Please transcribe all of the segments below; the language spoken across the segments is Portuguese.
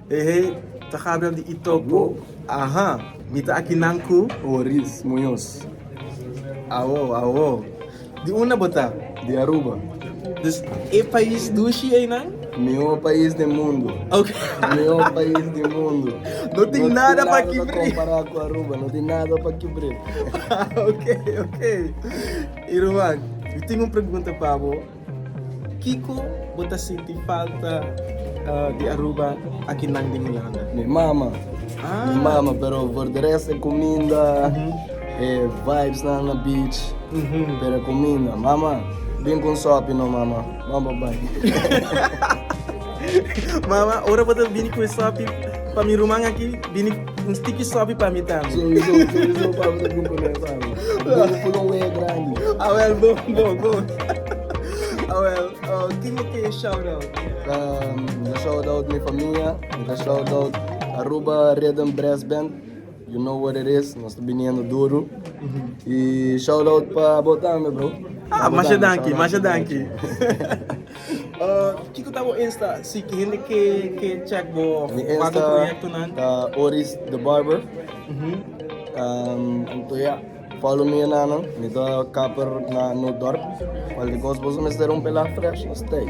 Hey, tá cabendo de E-Toko. Aham, mita aqui nanku. Oris Munoz, Awo. Di una botar. de Aruba. Dus, país dushi aí, não? Melhor país do mundo. Ok. Melhor país do mundo. Não tem nada para para quebrar. comparar com Aruba, não tem nada para quebrar. Ok. Irmão, eu tenho uma pergunta para você. Kiko, você sente falta de Aruba aqui na Antilliaanse? Mi mama. Mi mama, pero por de resto é comida, vibes na beach, pero comida. Mama, vem com sopi no mama. Mama, bye. Mama, ora você vem com sopi para minha irmã aqui, vem um sticky sopi para mim também. Sou para você grupo nessa. Vamos por um é grande. Bom. Quem é que é shout out? Shout out minha família, shout out Aruba Rhythm Brassband. You know what it is, nós estamos vindo duro. E shout out para botar, meu bro. Masha danki. Kiko tá no Insta, se que gente que check bo quatro projeto nan. Oris the barber. Então follow me na no, nito kapper na no dorp. Qualquer coisa você me der pela fresh, stay.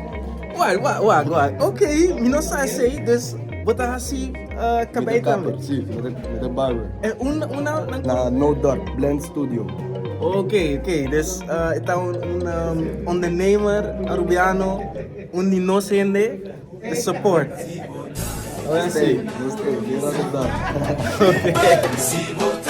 Wag. Ok, me não sei, dus botar assim cabelo também. Sim, the barber. É uma Na no dorp blend studio. Ok, dus então ondernemer Arubiano, inocente, de support. Stay, get on the dorp. Ok.